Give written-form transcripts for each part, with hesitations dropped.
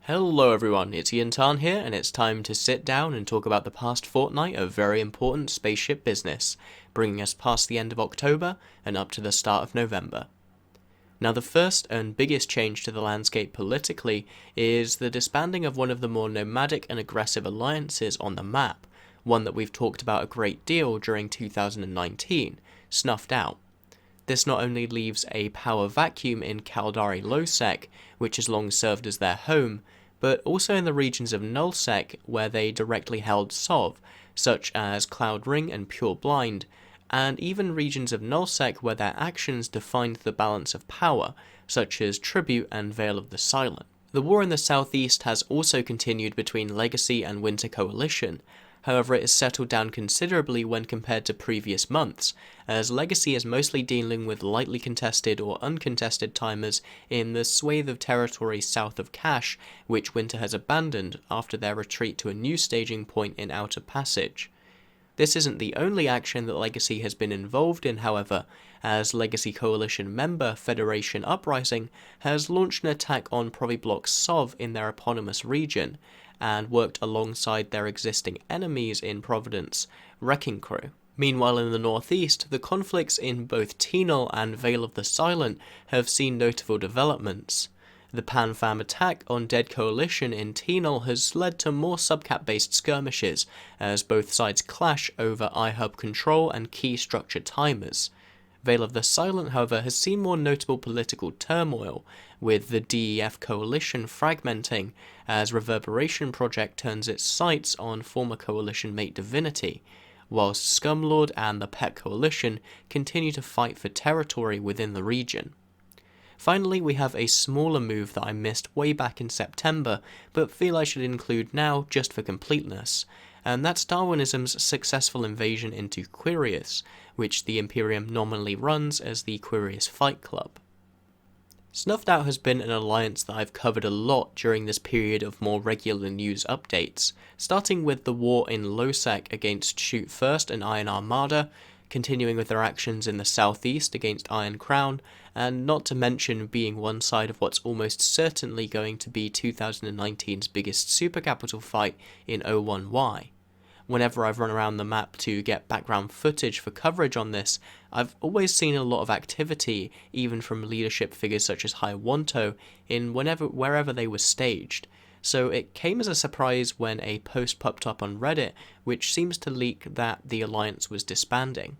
Hello everyone, it's Jin'taan here, and it's time to sit down and talk about the past fortnight of very important spaceship business, bringing us past the end of October and up to the start of November. Now the first and biggest change to the landscape politically is the disbanding of one of the more nomadic and aggressive alliances on the map, one that we've talked about a great deal during 2019, Snuffed out. This not only leaves a power vacuum in Caldari Lowsec, which has long served as their home, but also in the regions of Nullsec where they directly held Sov, such as Cloud Ring and Pure Blind, and even regions of Nullsec where their actions defined the balance of power, such as Tribute and Veil of the Silent. The war in the southeast has also continued between Legacy and Winter Coalition. However, it has settled down considerably when compared to previous months, as Legacy is mostly dealing with lightly contested or uncontested timers in the swathe of territory south of Cache, which Winter has abandoned after their retreat to a new staging point in Outer Passage. This isn't the only action that Legacy has been involved in, however, as Legacy Coalition member Federation Uprising has launched an attack on Proviblox Sov in their eponymous region, and worked alongside their existing enemies in Providence, Wrecking Crew. Meanwhile in the northeast, the conflicts in both Tenal and Veil of the Silent have seen notable developments. The PanFam attack on Dead Coalition in Tenal has led to more subcap-based skirmishes, as both sides clash over iHub control and key structure timers. Veil of the Silent, however, has seen more notable political turmoil, with the DEF coalition fragmenting as Reverberation Project turns its sights on former coalition mate Divinity, whilst Scumlord and the Pet Coalition continue to fight for territory within the region. Finally, we have a smaller move that I missed way back in September, but feel I should include now just for completeness, and that's Darwinism's successful invasion into Quirius, which the Imperium nominally runs as the Quirius Fight Club. Snuffed Out has been an alliance that I've covered a lot during this period of more regular news updates, starting with the war in Lowsec against Shoot First and Iron Armada, continuing with their actions in the southeast against Iron Crown, and not to mention being one side of what's almost certainly going to be 2019's biggest supercapital fight in O1Y. Whenever I've run around the map to get background footage for coverage on this, I've always seen a lot of activity, even from leadership figures such as Hai Wanto, in wherever they were staged. So it came as a surprise when a post popped up on Reddit, which seems to leak that the alliance was disbanding.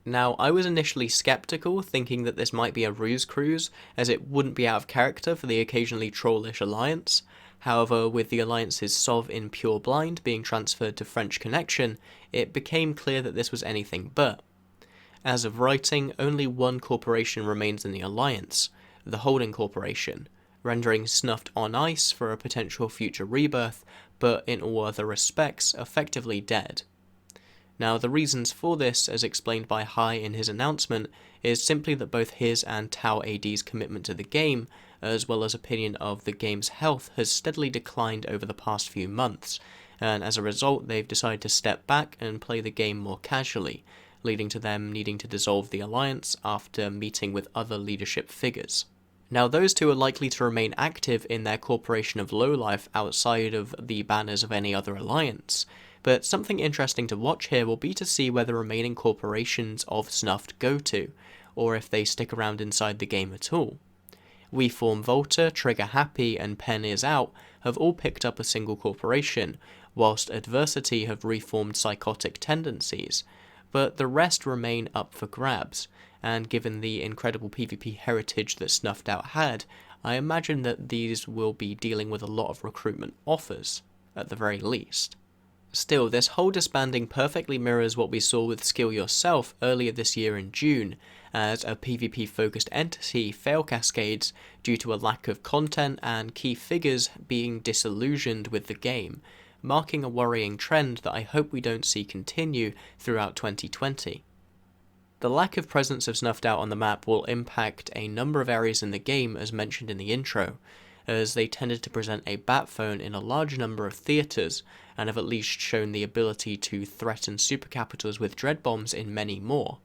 Now, I was initially skeptical, thinking that this might be a ruse cruise, as it wouldn't be out of character for the occasionally trollish alliance. However, with the alliance's Sov in Pure Blind being transferred to French Connection, it became clear that this was anything but. As of writing, only one corporation remains in the alliance, the Holding Corporation, rendering Snuffed on ice for a potential future rebirth, but in all other respects effectively dead. Now, the reasons for this, as explained by Hai in his announcement, is simply that both his and Tau AD's commitment to the game, as well as opinion of the game's health, has steadily declined over the past few months, and as a result they've decided to step back and play the game more casually, leading to them needing to dissolve the alliance after meeting with other leadership figures. Now, those two are likely to remain active in their corporation of lowlife outside of the banners of any other alliance, but something interesting to watch here will be to see where the remaining corporations of Snuffed go to, or if they stick around inside the game at all. We Form Volta, Trigger Happy, and Pen Is Out have all picked up a single corporation, whilst Adversity have reformed Psychotic Tendencies, but the rest remain up for grabs, and given the incredible PvP heritage that Snuffed Out had, I imagine that these will be dealing with a lot of recruitment offers, at the very least. Still, this whole disbanding perfectly mirrors what we saw with Skill Yourself earlier this year in June, as a PvP-focused entity fail cascades due to a lack of content and key figures being disillusioned with the game, marking a worrying trend that I hope we don't see continue throughout 2020. The lack of presence of Snuffed Out on the map will impact a number of areas in the game as mentioned in the intro, as they tended to present a bat phone in a large number of theatres, and have at least shown the ability to threaten supercapitals with dread bombs in many more.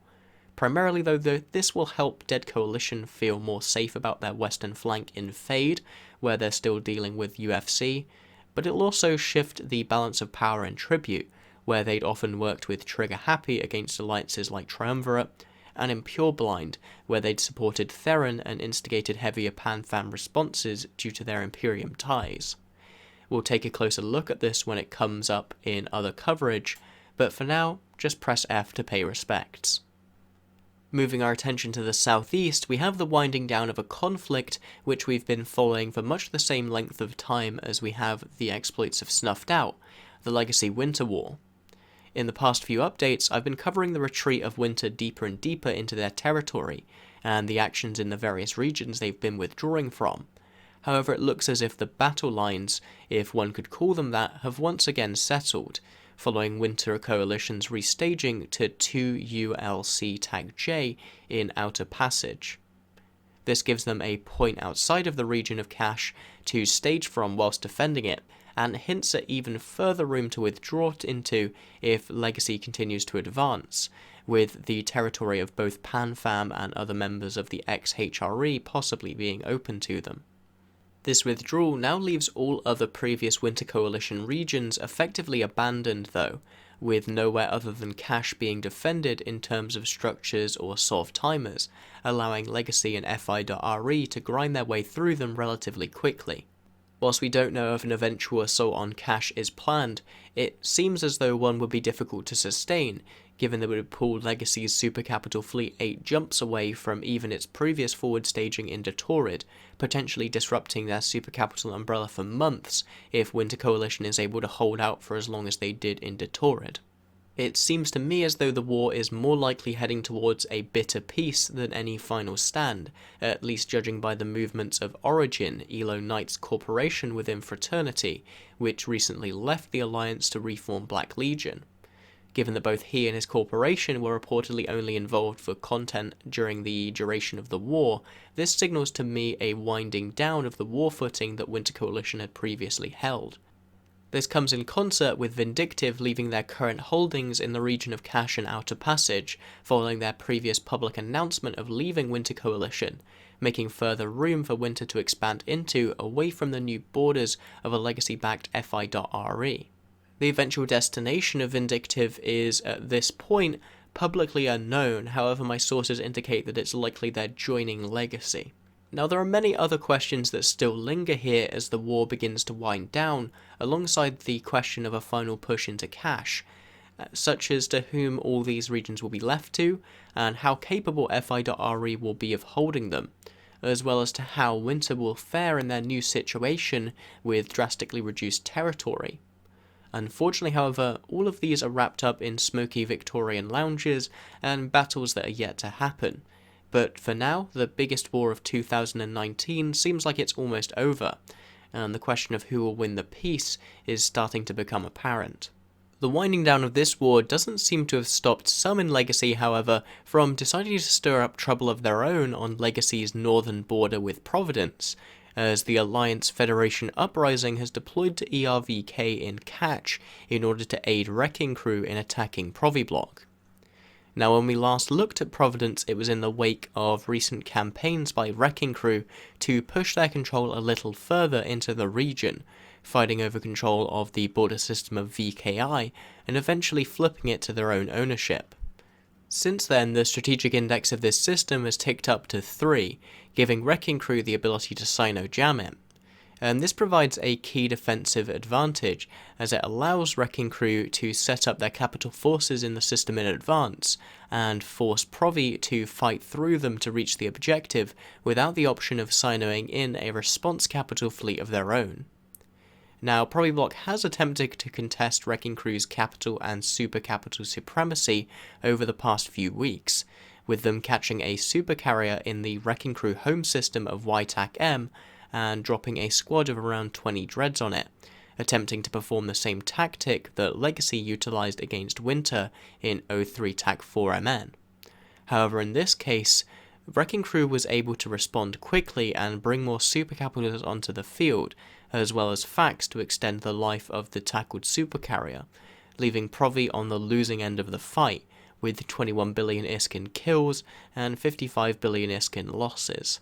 Primarily though, this will help Dead Coalition feel more safe about their western flank in Fade, where they're still dealing with UFC, but it'll also shift the balance of power in Tribute, where they'd often worked with Trigger Happy against alliances like Triumvirate, and in Pureblind, where they'd supported Theron and instigated heavier PanFam responses due to their Imperium ties. We'll take a closer look at this when it comes up in other coverage, but for now, just press F to pay respects. Moving our attention to the southeast, we have the winding down of a conflict which we've been following for much the same length of time as we have the exploits of Snuffed Out, the Legacy Winter War. In the past few updates, I've been covering the retreat of Winter deeper and deeper into their territory, and the actions in the various regions they've been withdrawing from. However, it looks as if the battle lines, if one could call them that, have once again settled, following Winter Coalition's restaging to 2 ULC Tag J in Outer Passage. This gives them a point outside of the region of cash to stage from whilst defending it, and hints at even further room to withdraw into if Legacy continues to advance, with the territory of both PanFam and other members of the ex-HRE possibly being open to them. This withdrawal now leaves all other previous Winter Coalition regions effectively abandoned though, with nowhere other than cash being defended in terms of structures or solve timers, allowing Legacy and FI.RE to grind their way through them relatively quickly. Whilst we don't know if an eventual assault on cash is planned, it seems as though one would be difficult to sustain, given that it would pull Legacy's Super Capital Fleet 8 jumps away from even its previous forward staging into Torrid, potentially disrupting their Super Capital umbrella for months if Winter Coalition is able to hold out for as long as they did into Torrid. It seems to me as though the war is more likely heading towards a bitter peace than any final stand, at least judging by the movements of Origin, Elo Knight's corporation within Fraternity, which recently left the Alliance to reform Black Legion. Given that both he and his corporation were reportedly only involved for content during the duration of the war, this signals to me a winding down of the war footing that Winter Coalition had previously held. This comes in concert with Vindictive leaving their current holdings in the region of Cash and Outer Passage, following their previous public announcement of leaving Winter Coalition, making further room for Winter to expand into away from the new borders of a legacy-backed FI.RE. The eventual destination of Vindictive is, at this point, publicly unknown, however my sources indicate that it's likely they're joining Legacy. Now there are many other questions that still linger here as the war begins to wind down, alongside the question of a final push into cash, such as to whom all these regions will be left to, and how capable FI.RE will be of holding them, as well as to how Winter will fare in their new situation with drastically reduced territory. Unfortunately, however, all of these are wrapped up in smoky Victorian lounges and battles that are yet to happen. But for now, the biggest war of 2019 seems like it's almost over, and the question of who will win the peace is starting to become apparent. The winding down of this war doesn't seem to have stopped some in Legacy, however, from deciding to stir up trouble of their own on Legacy's northern border with Providence, as the Alliance Federation Uprising has deployed to ERVK in Catch in order to aid Wrecking Crew in attacking Proviblock. Now, when we last looked at Providence, it was in the wake of recent campaigns by Wrecking Crew to push their control a little further into the region, fighting over control of the border system of VKI, and eventually flipping it to their own ownership. Since then, the strategic index of this system has ticked up to 3, giving Wrecking Crew the ability to sino-jam it. And this provides a key defensive advantage, as it allows Wrecking Crew to set up their capital forces in the system in advance, and force Provi to fight through them to reach the objective without the option of sinoing in a response capital fleet of their own. Now, Proviblock has attempted to contest Wrecking Crew's capital and super capital supremacy over the past few weeks, with them catching a supercarrier in the Wrecking Crew home system of YTAC-M, and dropping a squad of around 20 dreads on it, attempting to perform the same tactic that Legacy utilised against Winter in 03 TAC 4MN. However, in this case, Wrecking Crew was able to respond quickly and bring more supercapitals onto the field, as well as facts to extend the life of the tackled supercarrier, leaving Provi on the losing end of the fight, with 21 billion ISK in kills and 55 billion ISK in losses.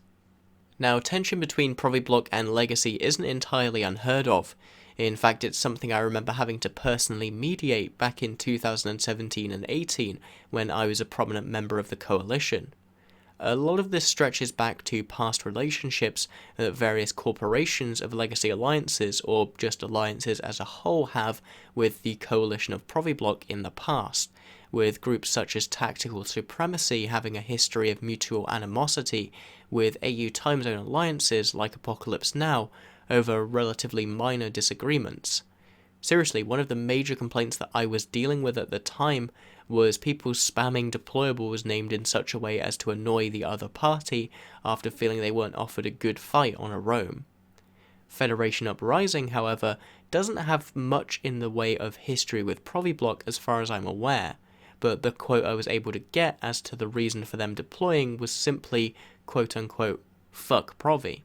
Now, tension between Proviblock and Legacy isn't entirely unheard of. In fact, it's something I remember having to personally mediate back in 2017 and 18 when I was a prominent member of the coalition. A lot of this stretches back to past relationships that various corporations of legacy alliances, or just alliances as a whole, have with the coalition of Proviblock in the past, with groups such as Tactical Supremacy having a history of mutual animosity with AU time zone alliances like Apocalypse Now over relatively minor disagreements. Seriously, one of the major complaints that I was dealing with at the time was people spamming deployables named in such a way as to annoy the other party after feeling they weren't offered a good fight on a roam. Federation Uprising, however, doesn't have much in the way of history with Proviblock as far as I'm aware, but the quote I was able to get as to the reason for them deploying was simply, quote-unquote, fuck Provi.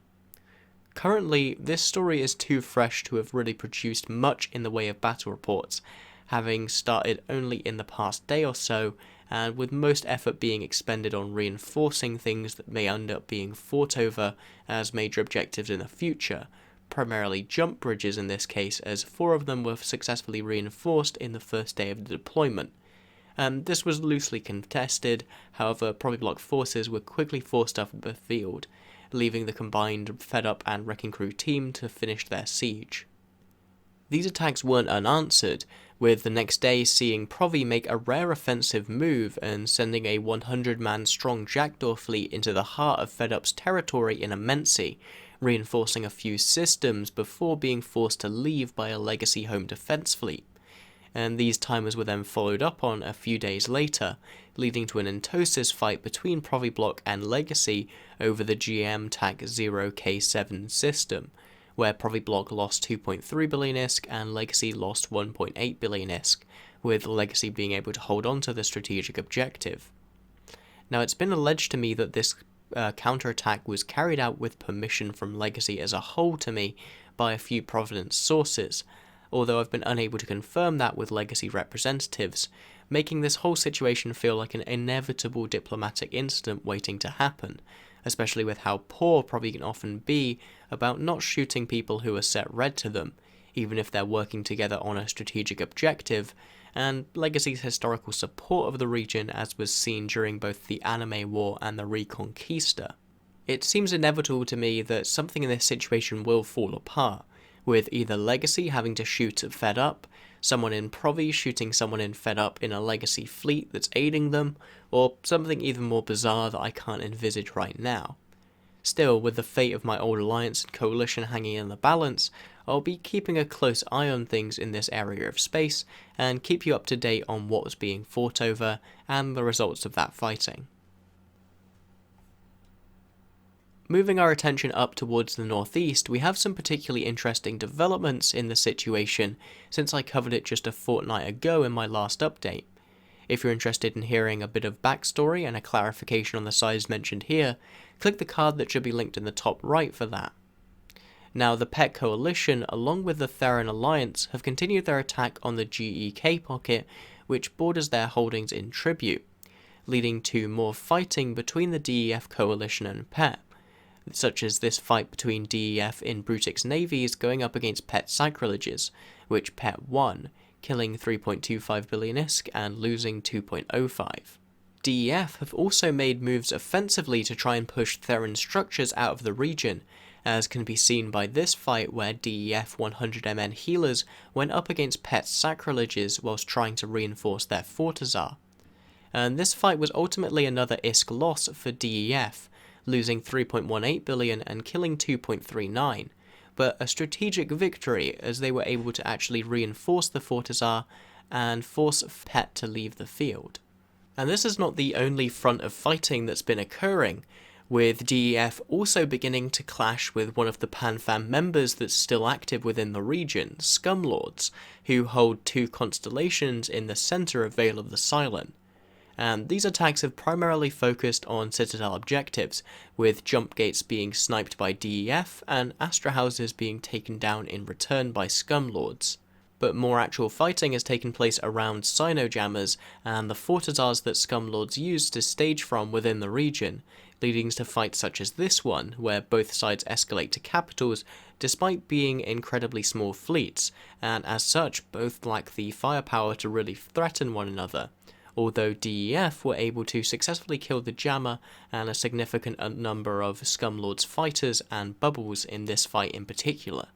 Currently, this story is too fresh to have really produced much in the way of battle reports, having started only in the past day or so, and with most effort being expended on reinforcing things that may end up being fought over as major objectives in the future, primarily jump bridges in this case, as 4 of them were successfully reinforced in the first day of the deployment. This was loosely contested, however Proviblock forces were quickly forced off the field, leaving the combined FEDUP and Wrecking Crew team to finish their siege. These attacks weren't unanswered, with the next day seeing Provi make a rare offensive move and sending a 100-man strong Jackdaw fleet into the heart of FEDUP's territory in Amensi, reinforcing a few systems before being forced to leave by a legacy home defense fleet. And these timers were then followed up on a few days later, leading to an entosis fight between Proviblock and Legacy over the GM TAC 0K7 system, where Proviblock lost 2.3 billion ISK and Legacy lost 1.8 billion ISK, with Legacy being able to hold on to the strategic objective. Now, it's been alleged to me that this counterattack was carried out with permission from Legacy as a whole to me by a few Providence sources, although I've been unable to confirm that with Legacy representatives, making this whole situation feel like an inevitable diplomatic incident waiting to happen, especially with how poor Provi can often be about not shooting people who are set red to them, even if they're working together on a strategic objective, and Legacy's historical support of the region as was seen during both the Anime War and the Reconquista. It seems inevitable to me that something in this situation will fall apart, with either Legacy having to shoot at FEDUP, someone in Provi shooting someone in FEDUP in a Legacy fleet that's aiding them, or something even more bizarre that I can't envisage right now. Still, with the fate of my old alliance and coalition hanging in the balance, I'll be keeping a close eye on things in this area of space, and keep you up to date on what was being fought over, and the results of that fighting. Moving our attention up towards the northeast, we have some particularly interesting developments in the situation since I covered it just a fortnight ago in my last update. If you're interested in hearing a bit of backstory and a clarification on the sides mentioned here, click the card that should be linked in the top right for that. Now, the PET Coalition, along with the Theron Alliance, have continued their attack on the GEK pocket, which borders their holdings in Tribute, leading to more fighting between the DEF Coalition and PET, such as this fight between DEF in Brutix navies going up against PET Sacrileges, which PET won, killing 3.25 billion ISK and losing 2.05. DEF have also made moves offensively to try and push Theron structures out of the region, as can be seen by this fight where DEF 100MN healers went up against PET Sacrileges whilst trying to reinforce their Fortizar. And this fight was ultimately another ISK loss for DEF, losing 3.18 billion and killing 2.39, but a strategic victory as they were able to actually reinforce the Fortizar and force PET to leave the field. And this is not the only front of fighting that's been occurring, with DEF also beginning to clash with one of the PanFam members that's still active within the region, Scumlords, who hold 2 constellations in the centre of Veil of the Silent. And these attacks have primarily focused on Citadel objectives, with jump gates being sniped by DEF and Astra houses being taken down in return by Scumlords. but more actual fighting has taken place around Sino-jammers and the fortizars that Scumlords use to stage from within the region, leading to fights such as this one, where both sides escalate to capitals despite being incredibly small fleets, and as such both lack the firepower to really threaten one another, although DEF were able to successfully kill the Jammer and a significant number of Scumlords fighters and bubbles in this fight in particular.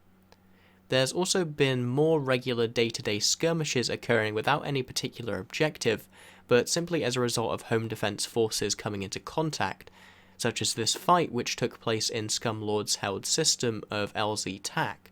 There's also been more regular day-to-day skirmishes occurring without any particular objective, but simply as a result of home defense forces coming into contact, such as this fight which took place in Scumlord's held system of LZ TAC.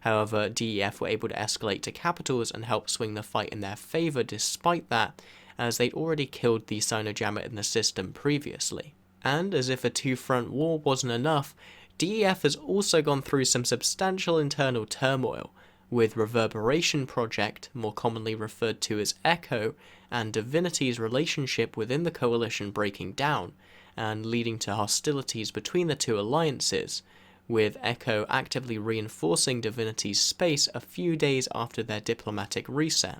However, DEF were able to escalate to capitals and help swing the fight in their favour despite that, as they'd already killed the Sino-jammer in the system previously. And as if a two-front war wasn't enough, DEF has also gone through some substantial internal turmoil, with Reverberation Project, more commonly referred to as Echo, and Divinity's relationship within the coalition breaking down, and leading to hostilities between the two alliances, with Echo actively reinforcing Divinity's space a few days after their diplomatic reset.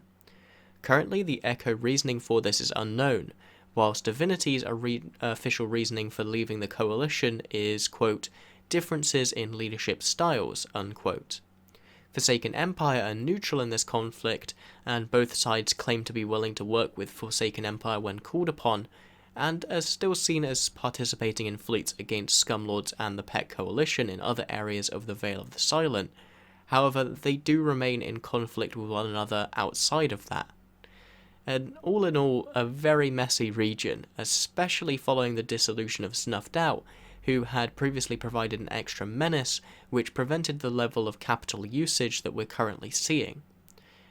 Currently, the Echo reasoning for this is unknown, whilst Divinity's official reasoning for leaving the coalition is, quote, differences in leadership styles, unquote. Forsaken Empire are neutral in this conflict, and both sides claim to be willing to work with Forsaken Empire when called upon, and are still seen as participating in fleets against Scumlords and the Pet Coalition in other areas of the Vale of the Silent. However, they do remain in conflict with one another outside of that. And all in all, a very messy region, especially following the dissolution of Snuffed Out, who had previously provided an extra menace which prevented the level of capital usage that we're currently seeing.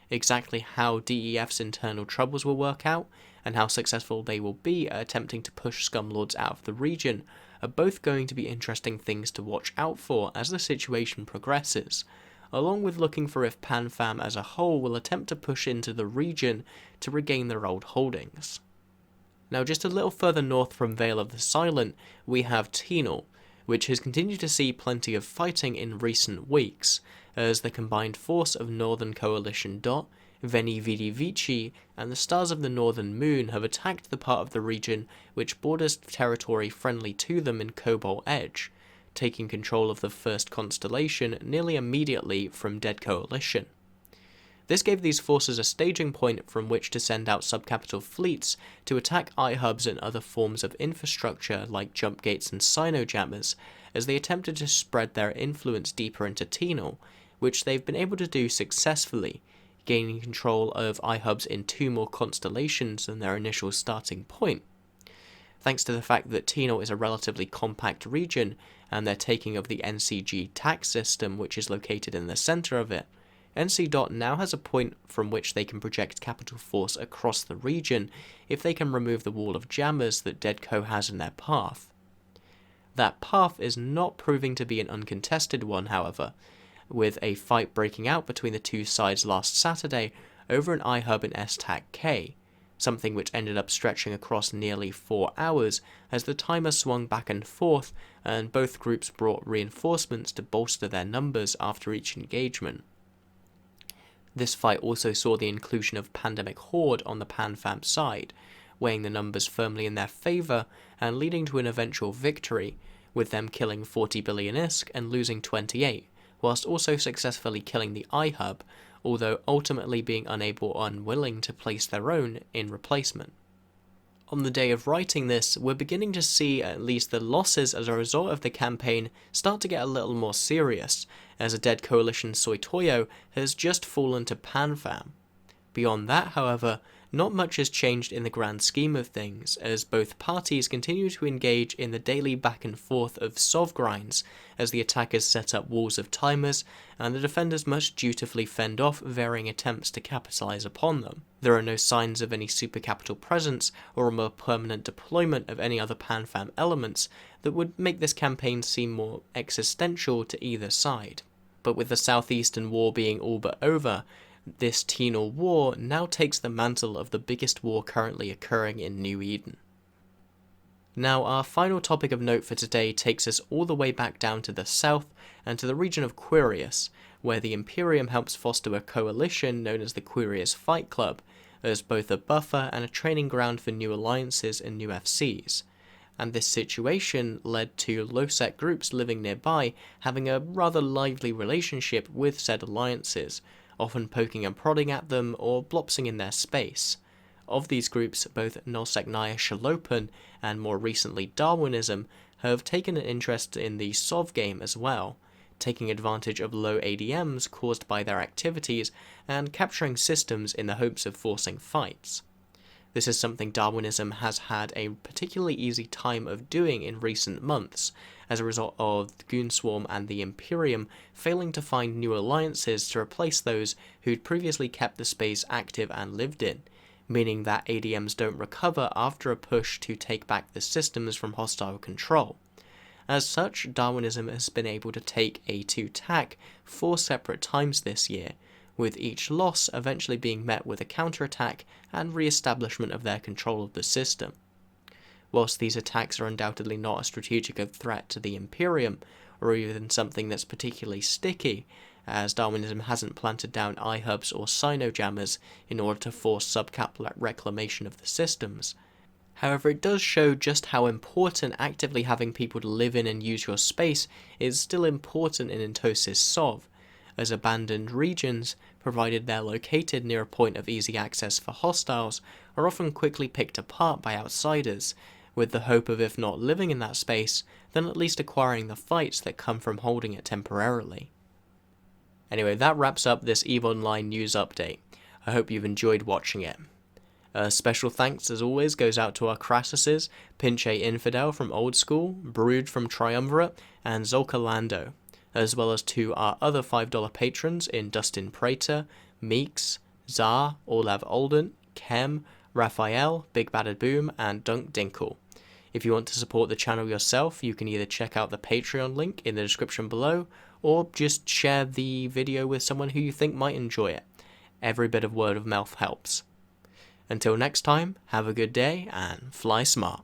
Exactly how DEF's internal troubles will work out, and how successful they will be at attempting to push Scumlords out of the region, are both going to be interesting things to watch out for as the situation progresses, along with looking for if PanFam as a whole will attempt to push into the region to regain their old holdings. Now, just a little further north from Vale of the Silent, we have Tinal, which has continued to see plenty of fighting in recent weeks, as the combined force of Northern Coalition Dot, Veni Vidi Vici, and the Stars of the Northern Moon have attacked the part of the region which borders territory friendly to them in Cobalt Edge, taking control of the first constellation nearly immediately from Dead Coalition. This gave these forces a staging point from which to send out subcapital fleets to attack iHubs and other forms of infrastructure like jump gates and Sino-jammers, as they attempted to spread their influence deeper into Tinal, which they've been able to do successfully, gaining control of iHubs in 2 more constellations than their initial starting point. Thanks to the fact that Tinal is a relatively compact region, and their taking of the NCG tax system which is located in the centre of it, NC. Now has a point from which they can project capital force across the region if they can remove the wall of jammers that Deadco has in their path. That path is not proving to be an uncontested one, however, with a fight breaking out between the two sides last Saturday over an iHub in STAC-K, something which ended up stretching across nearly 4 hours as the timer swung back and forth and both groups brought reinforcements to bolster their numbers after each engagement. This fight also saw the inclusion of Pandemic Horde on the PanFam side, weighing the numbers firmly in their favour and leading to an eventual victory, with them killing 40 billion ISK and losing 28, whilst also successfully killing the iHub, although ultimately being unable or unwilling to place their own in replacement. On the day of writing this, we're beginning to see at least the losses as a result of the campaign start to get a little more serious, as a Dead Coalition Soitoyo has just fallen to PanFam. Beyond that, however, not much has changed in the grand scheme of things, as both parties continue to engage in the daily back and forth of sov grinds, as the attackers set up walls of timers, and the defenders must dutifully fend off varying attempts to capitalise upon them. There are no signs of any supercapital presence, or a more permanent deployment of any other PanFam elements that would make this campaign seem more existential to either side. But with the Southeastern War being all but over, this Tinal War now takes the mantle of the biggest war currently occurring in New Eden. Now, our final topic of note for today takes us all the way back down to the south and to the region of Quirius, where the Imperium helps foster a coalition known as the Quirius Fight Club, as both a buffer and a training ground for new alliances and new FCs. And this situation led to low-sec groups living nearby having a rather lively relationship with said alliances, often poking and prodding at them or blopsing in their space. Of these groups, both Nullsecnaya Shalopen and more recently Darwinism have taken an interest in the SOV game as well, taking advantage of low ADMs caused by their activities and capturing systems in the hopes of forcing fights. This is something Darwinism has had a particularly easy time of doing in recent months, as a result of the Goonswarm and the Imperium failing to find new alliances to replace those who'd previously kept the space active and lived in, meaning that ADMs don't recover after a push to take back the systems from hostile control. As such, Darwinism has been able to take A2 TAC 4 separate times this year, with each loss eventually being met with a counterattack and re-establishment of their control of the system. Whilst these attacks are undoubtedly not a strategic threat to the Imperium, or even something that's particularly sticky, as Darwinism hasn't planted down iHubs or Sinojammers in order to force subcap reclamation of the systems. However, it does show just how important actively having people to live in and use your space is still important in Intosis SOV, as abandoned regions, provided they're located near a point of easy access for hostiles, are often quickly picked apart by outsiders, with the hope of if not living in that space, then at least acquiring the fights that come from holding it temporarily. Anyway, that wraps up this EVE Online news update. I hope you've enjoyed watching it. Special thanks, as always, goes out to our Crassuses, Pinche Infidel from Old School, Brood from Triumvirate, and Zolka Lando, as well as to our other $5 patrons in Dustin Prater, Meeks, Zar, Olav Olden, Kem, Raphael, Big Batted Boom, and Dunk Dinkle. If you want to support the channel yourself, you can either check out the Patreon link in the description below, or just share the video with someone who you think might enjoy it. Every bit of word of mouth helps. Until next time, have a good day and fly smart.